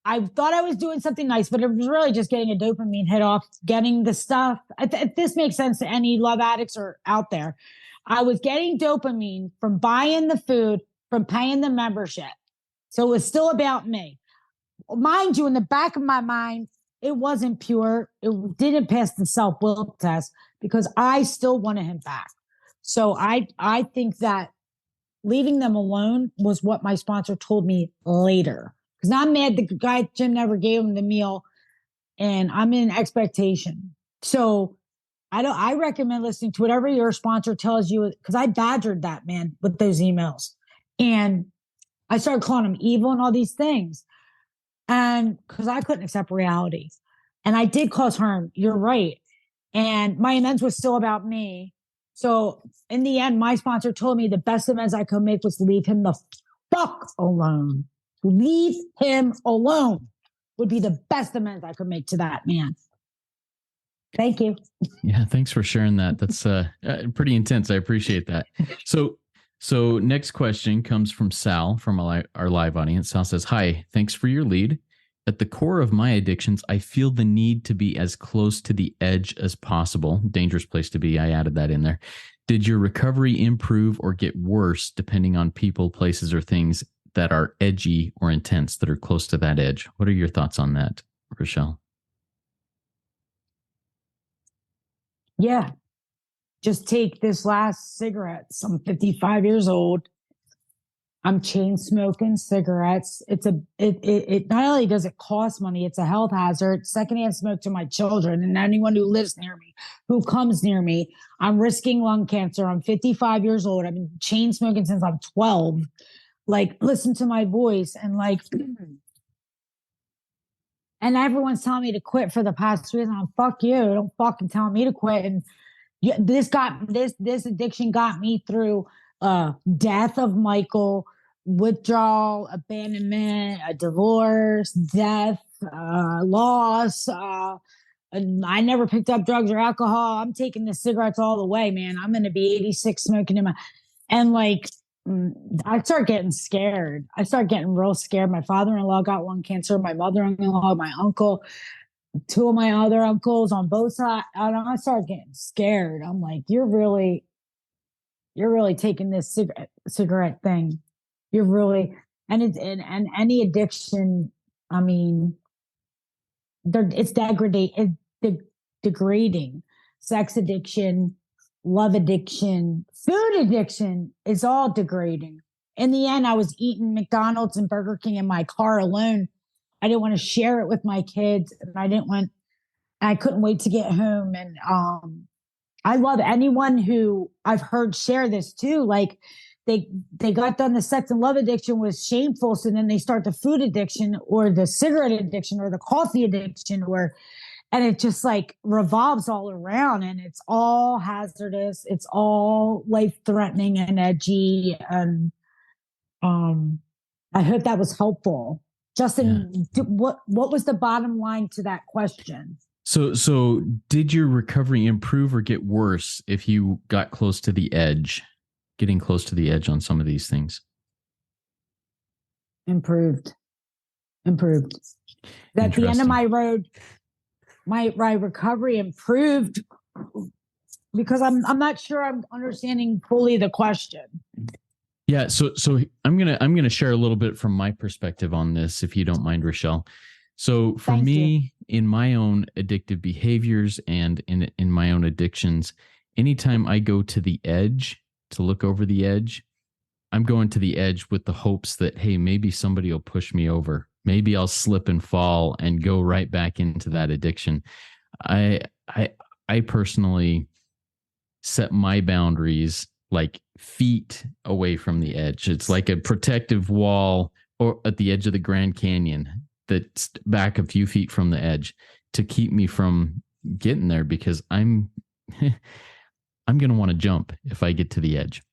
I thought I was doing something nice, but it was really just getting a dopamine hit off, getting the stuff. If this makes sense to any love addicts or out there, I was getting dopamine from buying the food, from paying the membership. So it was still about me. Mind you, in the back of my mind, it wasn't pure. It didn't pass the self-will test because I still wanted him back. So I think that leaving them alone was what my sponsor told me later. Because I'm mad the guy at Jim never gave him the meal and I'm in expectation. So I recommend listening to whatever your sponsor tells you because I badgered that man with those emails. And I started calling him evil and all these things. And because I couldn't accept reality. And I did cause harm. You're right. And my amends was still about me. So in the end, my sponsor told me the best amends I could make was leave him the fuck alone. Leave him alone would be the best amends I could make to that man. Thank you. Yeah, thanks for sharing that. That's pretty intense. I appreciate that. So next question comes from Sal from our live audience. Sal says, "Hi, thanks for your lead. At the core of my addictions, I feel the need to be as close to the edge as possible." Dangerous place to be. I added that in there. Did your recovery improve or get worse depending on people, places, or things that are edgy or intense that are close to that edge? What are your thoughts on that, Richelle? Yeah. Just take this last cigarette. I'm 55 years old. I'm chain smoking cigarettes. It not only does it cost money, it's a health hazard. Secondhand smoke to my children and anyone who lives near me, who comes near me. I'm risking lung cancer. I'm 55 years old. I've been chain smoking since I'm 12. Like, listen to my voice and like, and everyone's telling me to quit for the past 2 years. I'm fuck you. Don't fucking tell me to quit. And yeah, this addiction got me through death of Michael, withdrawal, abandonment, a divorce, death, loss. I never picked up drugs or alcohol. I'm taking the cigarettes all the way, man. I'm going to be 86 smoking in my, and like, I start getting scared. I start getting real scared. My father-in-law got lung cancer. My mother-in-law, my uncle, two of my other uncles on both sides. And I start getting scared. I'm like, you're really taking this cigarette thing. You're really, and any addiction. I mean, it's degrading. Sex addiction, love addiction, food addiction is all degrading. In the end, I was eating McDonald's and Burger King in my car alone. I didn't want to share it with my kids, and I couldn't wait to get home. And I love anyone who I've heard share this too. Like they got done the sex and love addiction was shameful, so then they start the food addiction or the cigarette addiction or the coffee addiction, and it just like revolves all around, and it's all hazardous. It's all life threatening and edgy. And I hope that was helpful. Justin, yeah. What was the bottom line to that question? So did your recovery improve or get worse if you got close to the edge, getting close to the edge on some of these things? Improved. At the end of my road, my recovery improved because I'm not sure I'm understanding fully the question. Yeah, so I'm gonna share a little bit from my perspective on this, if you don't mind, Richelle. So for me, in my own addictive behaviors and in my own addictions, anytime I go to the edge, to look over the edge, I'm going to the edge with the hopes that, hey, maybe somebody will push me over. Maybe I'll slip and fall and go right back into that addiction. I personally set my boundaries like feet away from the edge. It's like a protective wall or at the edge of the Grand Canyon that's back a few feet from the edge to keep me from getting there, because I'm going to want to jump if I get to the edge,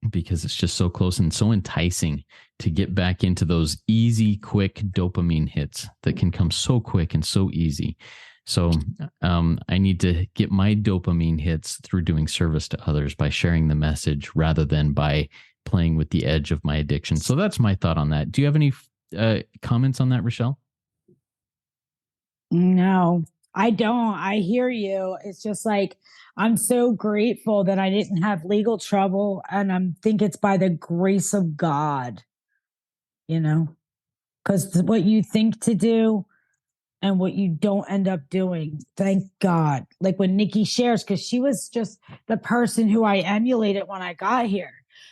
because it's just so close and so enticing to get back into those easy, quick dopamine hits that can come so quick and so easy. So I need to get my dopamine hits through doing service to others by sharing the message rather than by playing with the edge of my addiction. So that's my thought on that. Do you have any comments on that, Richelle? No, I don't. I hear you. It's just like, I'm so grateful that I didn't have legal trouble. And I think it's by the grace of God, because what you think to do and what you don't end up doing. Thank God. Like when Nikki shares, because she was just the person who I emulated when I got here.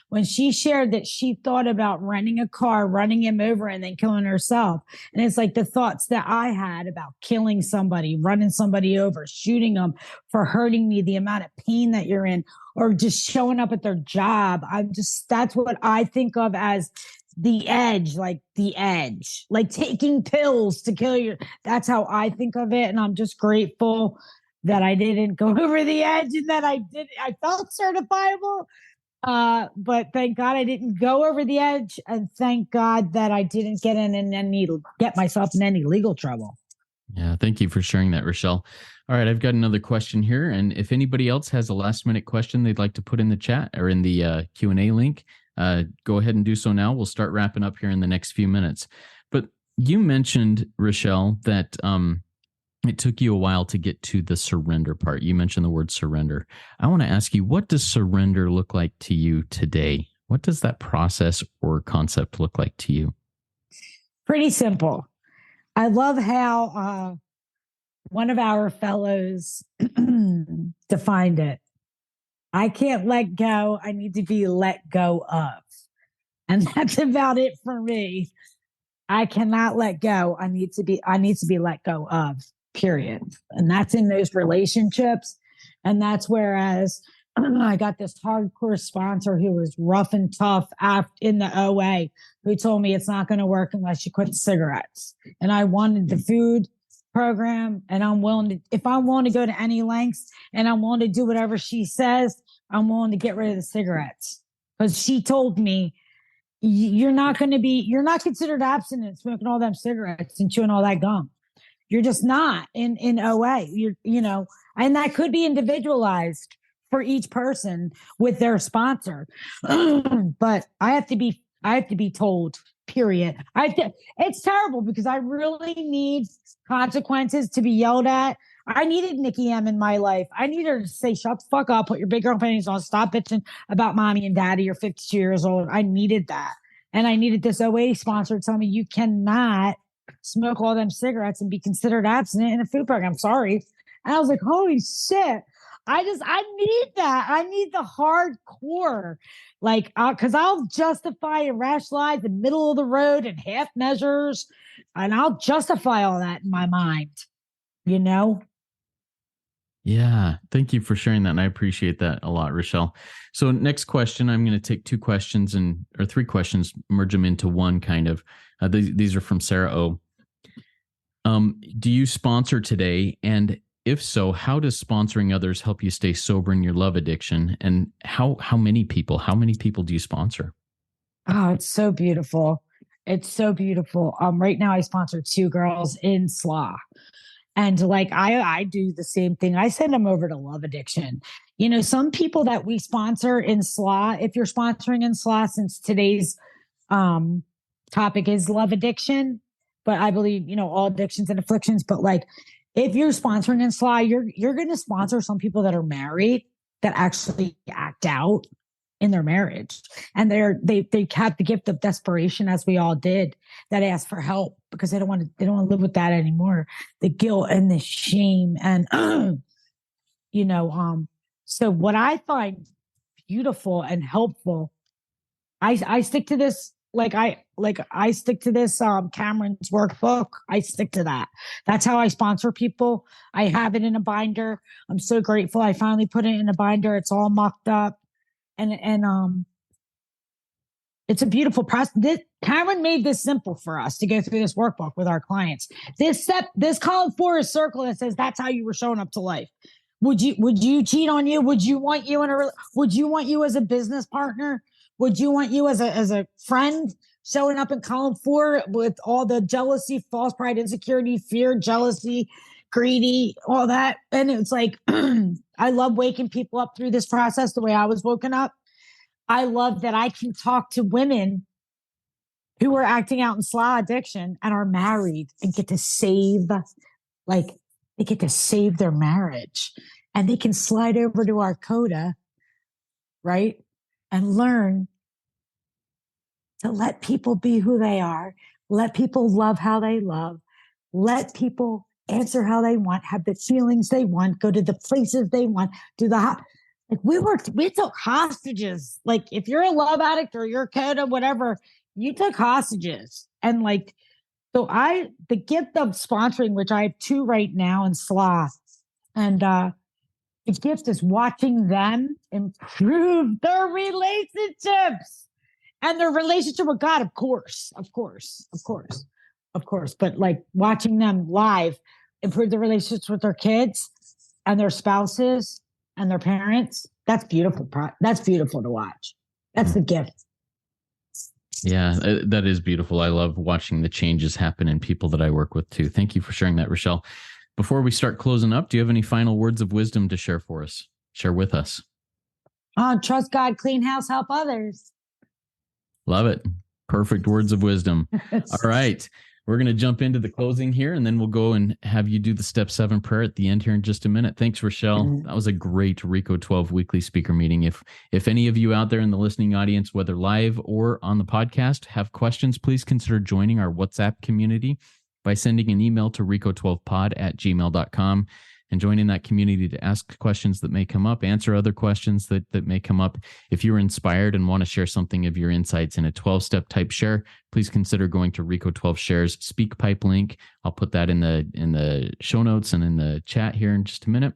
When she shared that she thought about renting a car, running him over, and then killing herself. And it's like the thoughts that I had about killing somebody, running somebody over, shooting them for hurting me, the amount of pain that you're in, or just showing up at their job. That's what I think of as the edge, like taking pills to kill you. That's how I think of it. And I'm just grateful that I didn't go over the edge and that I felt certifiable. But thank God I didn't go over the edge, and thank God that I didn't get myself in any legal trouble. Yeah, thank you for sharing that, Richelle. All right, I've got another question here, and if anybody else has a last-minute question they'd like to put in the chat or in the Q&A link, go ahead and do so now. We'll start wrapping up here in the next few minutes. But you mentioned, Richelle, that it took you a while to get to the surrender part. You mentioned the word surrender. I want to ask you, what does surrender look like to you today? What does that process or concept look like to you? Pretty simple. I love how one of our fellows defined it. I can't let go. I need to be let go of. And that's about it for me. I cannot let go. I need to be let go of, period. And that's in those relationships. And that's whereas I got this hardcore sponsor who was rough and tough in the OA who told me it's not going to work unless you quit cigarettes. And I wanted the food program, and if I'm willing to go to any lengths and I'm willing to do whatever she says, I'm willing to get rid of the cigarettes. Because she told me, you're not considered abstinent smoking all them cigarettes and chewing all that gum. You're just not in OA. And that could be individualized for each person with their sponsor. But I have to be told, period. It's terrible because I really need consequences to be yelled at. I needed Nikki M in my life. I need her to say, shut the fuck up, put your big girl panties on, stop bitching about mommy and daddy. You're 52 years old. I needed that. And I needed this OA sponsor to tell me you cannot smoke all them cigarettes and be considered abstinent in a food program. Sorry. And I was like, holy shit. I need that. I need the hardcore, because I'll justify and rationalize the middle of the road and half measures, and I'll justify all that in my mind, Yeah. Thank you for sharing that. And I appreciate that a lot, Richelle. So next question, I'm going to take 2 questions or 3 questions, merge them into one kind of. These are from Sarah O. Do you sponsor today? And if so, how does sponsoring others help you stay sober in your love addiction? And how many people do you sponsor? Oh, it's so beautiful. It's so beautiful. Right now I sponsor 2 girls in SLA. And I do the same thing. I send them over to Love Addiction. Some people that we sponsor in SLA, if you're sponsoring in SLA, since today's topic is love addiction, but I believe, all addictions and afflictions. But if you're sponsoring in SLA, you're going to sponsor some people that are married that actually act out in their marriage. And they have the gift of desperation, as we all did, that ask for help because they don't want to live with that anymore. The guilt and the shame. And, so what I find beautiful and helpful, I stick to this. I stick to this, Cameron's workbook. I stick to that. That's how I sponsor people. I have it in a binder. I'm so grateful. I finally put it in a binder. It's all mocked up. And it's a beautiful process. Cameron made this simple for us to go through this workbook with our clients. This column 4 is circle that says that's how you were showing up to life. Would you cheat on you? Would you want you as a business partner? Would you want you as a friend showing up in column 4 with all the jealousy, false pride, insecurity, fear, jealousy, greedy, all that? And it's I love waking people up through this process the way I was woken up. I love that I can talk to women who are acting out in SLA addiction and are married and get to save their marriage, and they can slide over to our coda, right? And learn to let people be who they are, let people love how they love, let people answer how they want, have the feelings they want, go to the places they want, we took hostages. If you're a love addict or you're coda, whatever, you took hostages. And the gift of sponsoring, which I have 2 right now in SLA, and the gift is watching them improve their relationships and their relationship with God, of course. But watching them live improve their relationships with their kids and their spouses and their parents, that's beautiful. That's beautiful to watch. That's the gift. Yeah, that is beautiful. I love watching the changes happen in people that I work with too. Thank you for sharing that, Richelle. Before we start closing up, do you have any final words of wisdom to share with us? Trust God, clean house, help others. Love it. Perfect words of wisdom. All right. We're going to jump into the closing here, and then we'll go and have you do the step 7 prayer at the end here in just a minute. Thanks, Richelle. That was a great RECO12 weekly speaker meeting. If any of you out there in the listening audience, whether live or on the podcast, have questions, please consider joining our WhatsApp community by sending an email to RECO12pod@gmail.com. and join in that community to ask questions that may come up, answer other questions that may come up. If you're inspired and want to share something of your insights in a 12-step type share, please consider going to RECO12 Shares SpeakPipe link. I'll put that in the show notes and in the chat here in just a minute,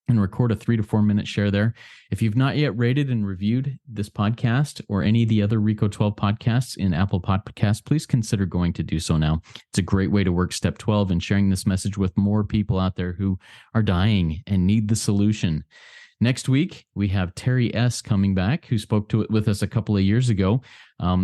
and record a 3 to 4 minute share there. If you've not yet rated and reviewed this podcast or any of the other RECO12 podcasts in Apple Podcasts, please consider going to do so now. It's a great way to work step 12 and sharing this message with more people out there who are dying and need the solution. Next week, we have Terry S. coming back, who spoke to it with us a couple of years ago.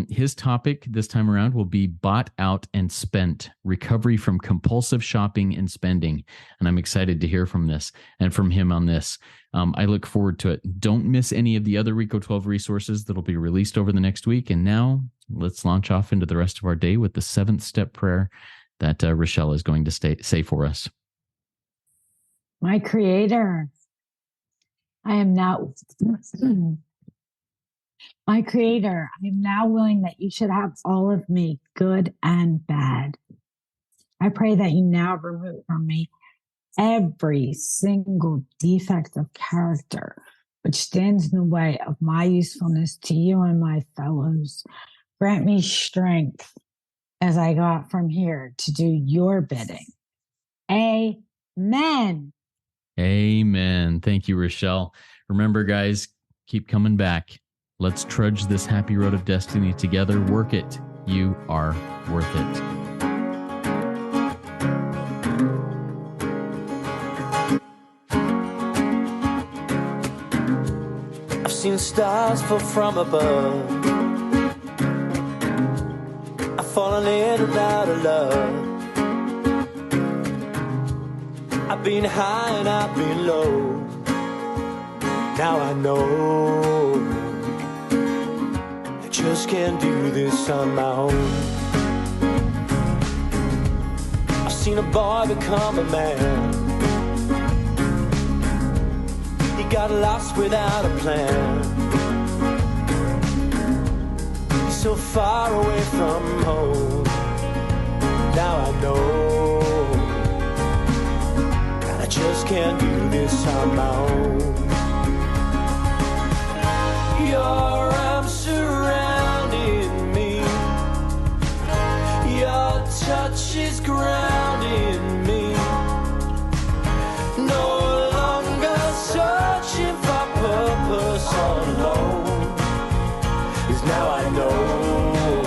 His topic this time around will be bought out and spent, recovery from compulsive shopping and spending. And I'm excited to hear from this and from him on this. I look forward to it. Don't miss any of the other RECO12 resources that will be released over the next week. And now let's launch off into the rest of our day with the 7th step prayer that Richelle is going to say for us. My Creator, I am now my Creator, I am now willing that you should have all of me, good and bad. I pray that you now remove from me every single defect of character which stands in the way of my usefulness to you and my fellows. Grant me strength as I got from here to do your bidding. Amen. Amen. Thank you, Richelle. Remember, guys, keep coming back. Let's trudge this happy road of destiny together. Work it. You are worth it. I've seen stars fall from above. I've fallen in and out of love. I've been high and I've been low. Now I know I just can't do this on my own. I've seen a boy become a man. He got lost without a plan. He's so far away from home. Now I know I just can't do this on my own. Your arms surrounding me. Your touch is grounding me. No longer searching for purpose all alone. 'Cause now I know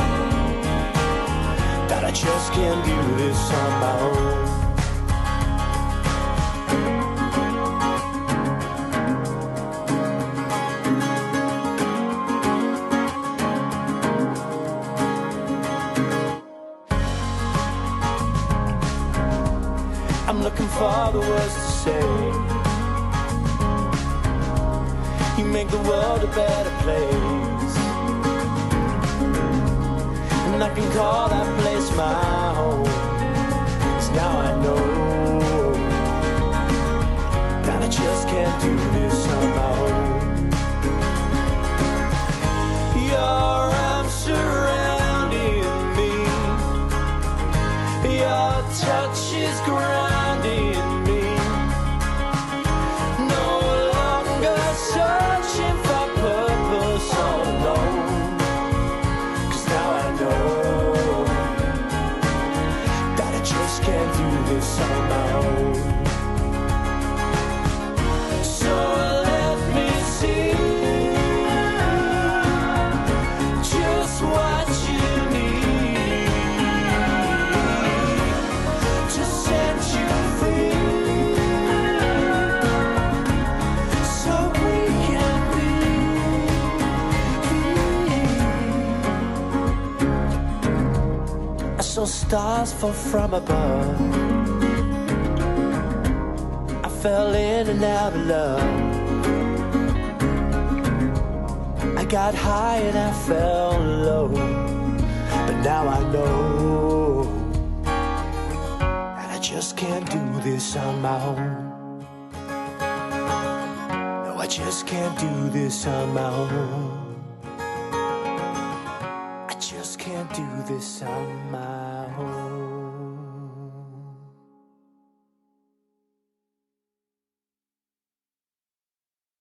that I just can't do this on my own. I'm looking for the words to say. You make the world a better place, and I can call that place my home. 'Cause now I know that I just can't do this on my own. Your arms surrounding me. Your touch is grounding me. No longer searching for purpose all alone. 'Cause now I know that I just can't do this on my own. So let me see just what you need to set you free, so we can be. I saw stars fall from above. I fell in and out of love. I got high and I fell low. But now I know that I just can't do this on my own. No, I just can't do this on my own. I just can't do this on my own.